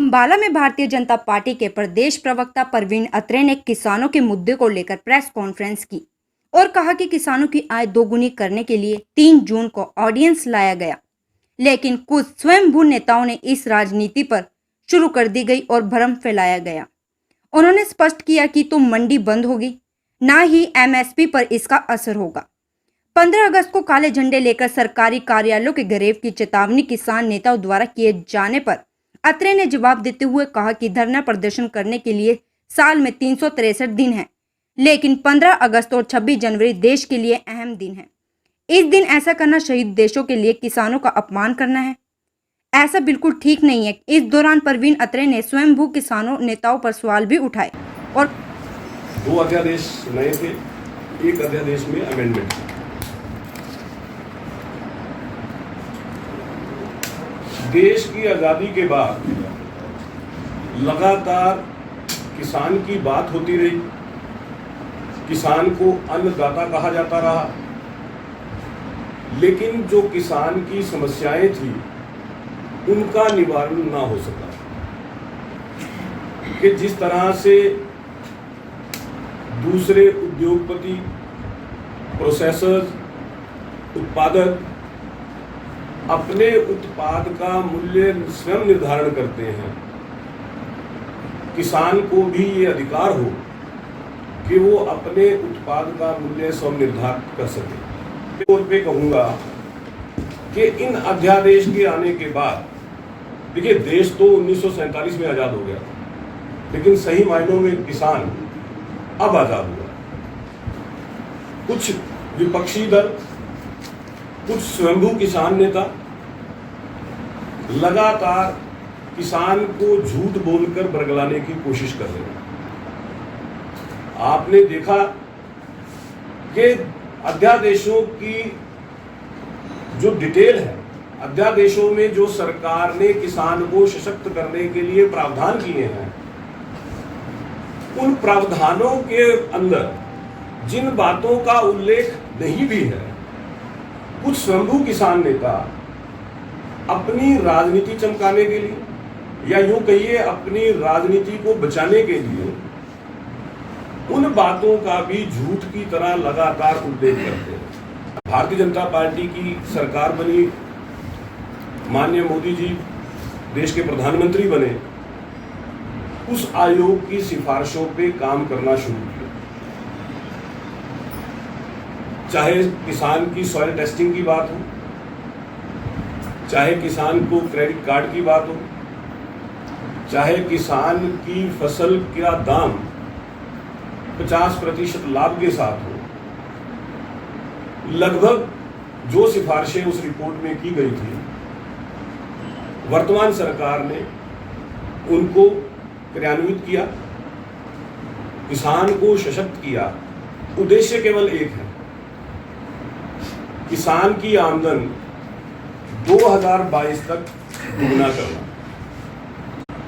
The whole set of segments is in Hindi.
अंबाला में भारतीय जनता पार्टी के प्रदेश प्रवक्ता परवीन अत्रे ने किसानों के मुद्दे को लेकर प्रेस कॉन्फ्रेंस की और कहा कि किसानों की आय दोगुनी करने के लिए 3 जून को ऑडियंस लाया गया, लेकिन कुछ स्वयंभू नेताओं ने इस राजनीति पर शुरू कर दी गई और भ्रम फैलाया गया। उन्होंने स्पष्ट किया कि तो मंडी बंद होगी, ना ही एमएसपी पर इसका असर होगा। 15 अगस्त को काले झंडे लेकर सरकारी कार्यालयों के गरेव की चेतावनी किसान नेताओं द्वारा किए जाने पर अत्रे ने जवाब देते हुए कहा कि धरना प्रदर्शन करने के लिए साल में 363 दिन हैं, लेकिन 15 अगस्त और 26 जनवरी देश के लिए अहम दिन है। इस दिन ऐसा करना शहीद देशों के लिए किसानों का अपमान करना है। ऐसा बिल्कुल ठीक नहीं है। इस दौरान परवीन अत्रे ने स्वयंभू किसानों नेताओं पर सवाल भी उठाए और 2 अध्यादेश नए थे, 1 अध्यादेश में अमेंडमेंट। देश की आज़ादी के बाद लगातार किसान की बात होती रही, किसान को अन्नदाता कहा जाता रहा, लेकिन जो किसान की समस्याएं थी उनका निवारण ना हो सका। कि जिस तरह से दूसरे उद्योगपति, प्रोसेसर्स, उत्पादक अपने उत्पाद का मूल्य स्वयं निर्धारण करते हैं, किसान को भी ये अधिकार हो कि वो अपने उत्पाद का मूल्य स्वयं निर्धारित कर सके। तौर पे कहूँगा कि इन अध्यादेश के आने के बाद, देखिए देश तो 1947 में आज़ाद हो गया, लेकिन सही मायनों में किसान अब आज़ाद हुआ। कुछ विपक्षी दल, कुछ स्वयंभू किसान नेता लगातार किसान को झूठ बोलकर बरगलाने की कोशिश कर रहे हैं। आपने देखा कि अध्यादेशों की जो डिटेल है, अध्यादेशों में जो सरकार ने किसान को सशक्त करने के लिए प्रावधान किए हैं, उन प्रावधानों के अंदर जिन बातों का उल्लेख नहीं भी है, कुछ स्वयंभू किसान नेता अपनी राजनीति चमकाने के लिए या यूं कहिए अपनी राजनीति को बचाने के लिए उन बातों का भी झूठ की तरह लगातार उल्लेख करते हैं। भारतीय जनता पार्टी की सरकार बनी, माननीय मोदी जी देश के प्रधानमंत्री बने, उस आयोग की सिफारिशों पे काम करना शुरू किया। चाहे किसान की सॉइल टेस्टिंग की बात हो, चाहे किसान को क्रेडिट कार्ड की बात हो, चाहे किसान की फसल का दाम 50% लाभ के साथ हो, लगभग जो सिफारिशें उस रिपोर्ट में की गई थी, वर्तमान सरकार ने उनको क्रियान्वित किया, किसान को सशक्त किया। उद्देश्य केवल एक है, किसान की आमदन 2022 तक दुगना करना।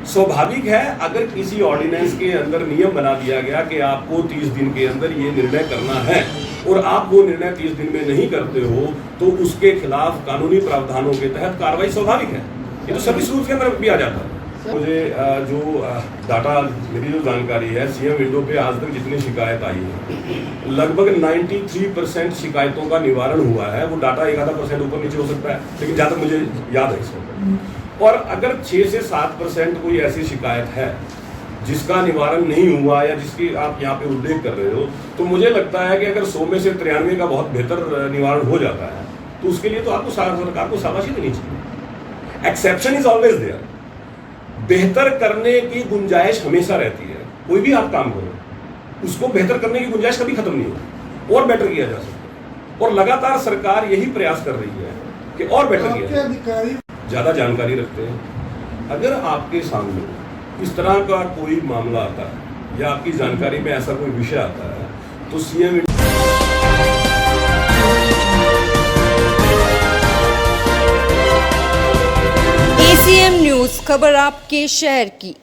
स्वाभाविक है, अगर किसी ऑर्डिनेंस के अंदर नियम बना दिया गया कि आपको 30 दिन के अंदर ये निर्णय करना है और आप वो निर्णय 30 दिन में नहीं करते हो, तो उसके खिलाफ कानूनी प्रावधानों के तहत कार्रवाई स्वाभाविक है। ये तो सर्विस रूल्स के अंदर भी आ जाता है। मुझे जो डाटा, मेरी जो जानकारी है, सीएम विंडो पे आज तक जितनी शिकायत आई है, लगभग 93% शिकायतों का निवारण हुआ है। वो डाटा 1-आधा% ऊपर नीचे हो सकता है, लेकिन जहाँ तक मुझे याद है इस वक्त। और अगर 6 से 7% कोई ऐसी शिकायत है जिसका निवारण नहीं हुआ या जिसकी आप यहाँ पे उल्लेख कर रहे हो, तो मुझे लगता है कि अगर 100 में से 93 का बहुत बेहतर निवारण हो जाता है, तो उसके लिए तो आपको सरकार को शाबाशी देनी चाहिए। Exception is always there. बेहतर करने की गुंजाइश हमेशा रहती है। कोई भी आप काम करो, उसको बेहतर करने की गुंजाइश कभी खत्म नहीं होती, और बेटर किया जा सकता है। और लगातार सरकार यही प्रयास कर रही है कि और बेटर किया जाए। अधिकारी ज्यादा जानकारी रखते हैं। अगर आपके सामने इस तरह का कोई मामला आता है या आपकी जानकारी में ऐसा कोई विषय आता है, तो सीएम एसीएम न्यूज़, खबर आपके शहर की।